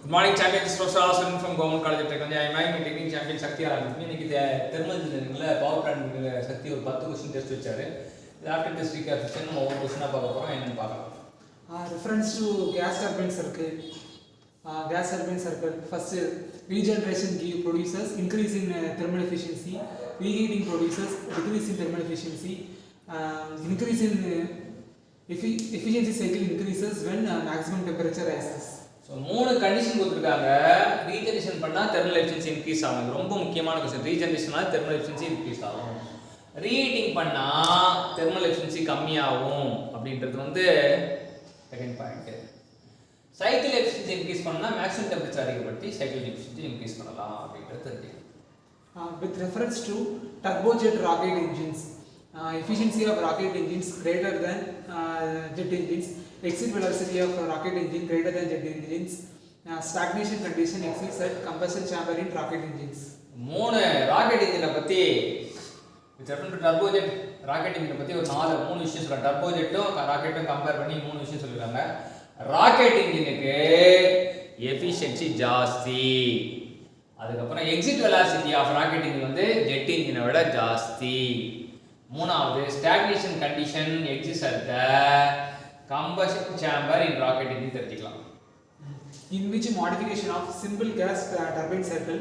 Good morning, champions. Professor Asan from Government College of Technology. I am technical champion Shakti Alan. இன்னைக்கு thermal இன்ஜினியரிங்ல power பிளான்ட்ல சக்தி ஒரு 10 question test வச்சாரு. After test ரீகேப்ஷன் நம்ம ஒவ்வொரு question பார்க்க போறோம். என்னன்னு பார்க்கலாம். Reference to gas turbine circle. Gas turbine circle. First, regeneration produces increase in thermal efficiency. Reheating produces decrease in thermal efficiency. Increase in efficiency cycle increases when maximum temperature rises. So 3 condition கொடுத்துருக்காங்க. Regeneration பண்ணால் thermal efficiency increase ஆகும். இது ரொம்ப முக்கியமான question. ரீஜெனரேஷனால் thermal efficiency increase ஆகும். Reheating பண்ணால் thermal efficiency கம்மியாகும் அப்படின்றது second point. Cycle efficiency increase பண்ணால் மேக்ஸிமம் டெம்பரேச்சர் அதிகப்படுத்தி சைக்கிள் எஃபிஷியன்சி இன்க்ரீஸ் பண்ணலாம் அப்படின்றது தெரிஞ்சுக்கணும். With reference to turbojet rocket engines, efficiency of rocket engines greater than jet engines. Exit velocity of rocket engine greater than jet engines. Stagnation condition exists at combustion chamber in rocket engines. 3 rocket இன்ஜினை பத்தி with reference to turbojet rocket இன்ஜினை பத்தி ஒரு 3 விஷயம் சொல்றாங்க. டர்போஜெட்டும் ராக்கெட்டும் compare பண்ணி 3 விஷயம் சொல்லிருக்காங்க. ராக்கெட் இன்ஜினுக்கு எஃபிஷியன்சி ஜாஸ்தி. அதுக்கப்புறம் exit velocity of rocket engine jet இன்ஜினை விட ஜாஸ்தி. மூணாவது stagnation condition exist at the combustion chamber in rocket engine தெரிஞ்சுக்கலாம். In which modification of simple gas turbine cycle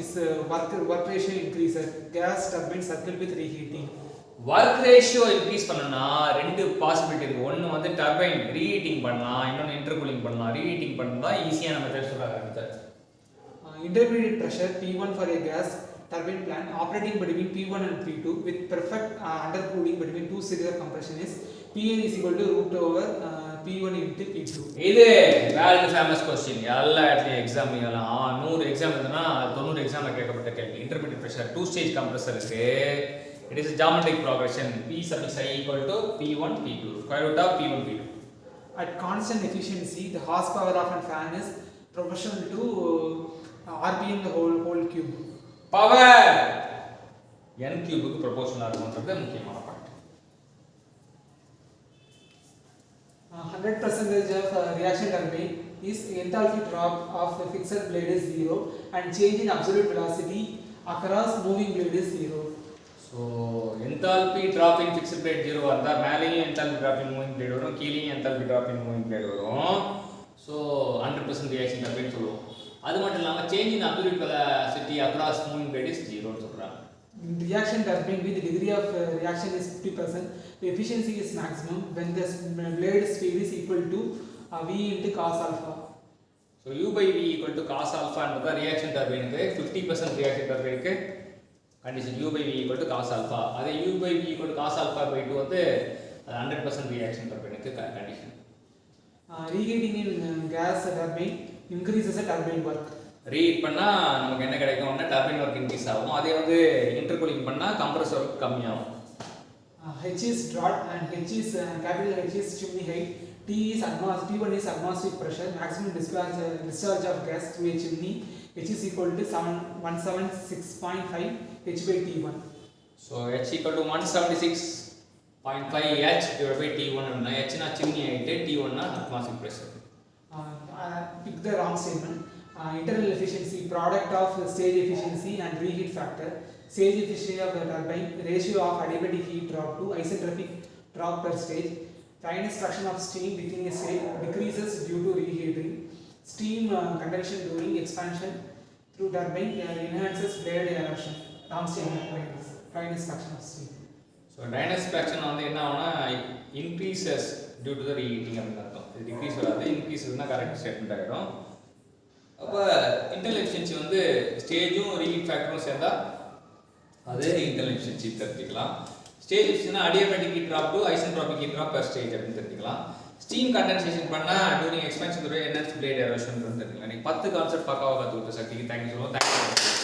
is work ratio increases gas turbine circle with reheating. work ratio increase பண்ணனும்னா ரெண்டு possibility இருக்கு. ஒன்னு turbine reheating பண்ணலாம், இன்னொன்னு இன்டர்கூலிங் பண்ணலாம். Reheating பண்ணா ஈஸியான மெத்தட் சொல்றாங்க. Intermediate pressure P1 for a gas turbine plant operating between P1 and P2 with perfect undercooling between two series of compression is PN is equal to root over P1 into P2. இது world famous question. எல்லா இடத்துலயும் exam எழுதலாம். 100 exam எழுதுனா 90 எக்ஸாம்ல கேட்கப்பட்ட கேள்வி. Intermediate pressure 2 stage compressor இருக்கு. It is geometric progression. P sub i equal to P1 P2 square root of P1 P2. At constant efficiency the horsepower of a fan is proportional to RPM the whole cube. Power n கியூபுக்கு ப்ரொபோர்ஷனலா இருக்கும்ன்றது முக்கியமான point. 100% of reaction turbine is enthalpy drop of the fixed blade is 0 and change in absolute velocity across moving blade is 0. So enthalpy drop in fixed blade 0 வந்தா மேலேயும் enthalpy drop in moving blade வரும், கீழேயும் enthalpy drop in moving blade வரும். So 100% reaction turbine சொல்லுவோம். அது மட்டும் இல்லாம change in absolute velocity across moving blade is 0 ன்னு சொல்றாங்க. In reaction turbine with the degree of reaction is 50%, the efficiency is maximum when the blade speed is equal to V into cos alpha. So U by V equal to cos alpha ன்றத reaction turbine க்கு 50% reaction turbine க்கு condition U by V equal to cos alpha. அதே U by V equal to cos alpha by 2 அது 100% reaction turbine க்கு condition. Reheating in gas turbine increases the turbine work. Reheat பண்ணா நமக்கு என்ன கிடைக்கும்னா turbine work increase ஆகும். அதே இன்டர்கூலிங் பண்ணா கம்ப்ரஸர் வர்க் கம்மியாகும். H is draught and H is capital H is chimney height. T1 is atmospheric pressure. Maximum discharge of gas through a chimney. H is equal to 176.5 H by T1. So H equal to 176.5 H divided by T1 அப்படினா H னா chimney height, T1 னா atmospheric pressure. Pick the wrong statement. Internal efficiency product of stage efficiency and reheat factor. Stage efficiency of the turbine ratio of adiabatic heat drop to isentropic drop per stage. Finest fraction of steam within a stage decreases due to reheating. Steam conduction during expansion through turbine enhances blade erosion. Wrong statement. Finest fraction of steam. So dryness fraction என்ன ஆகும்னா increases due to the reheating அப்படினு அர்த்தம். இது degrees வராது, இன்க்ரீஸ்னா correct statement ஆயிடும். அப்ப internal efficiency ஸ்டேஜும் reheat ஃபேக்டரும் சேர்ந்தா அது இன்டர்னல் எஃபிஷியன்சி தெரிஞ்சுக்கலாம். ஸ்டேஜ் எஃபிஷியன்சினா adiabatic heat drop to isentropic heat drop per stage அப்படின்னு தெரிஞ்சுக்கலாம். ஸ்டீம் கண்டென்சேஷன் பண்ணா during expansion enhance blade erosion தெரிஞ்சுக்கலாம். நீங்க 10 கான்செப்ட் பக்காவா கத்துக்கிட்ட சக்திக்கு தேங்க்யூ சொல்லுவோம். தேங்க்யூ.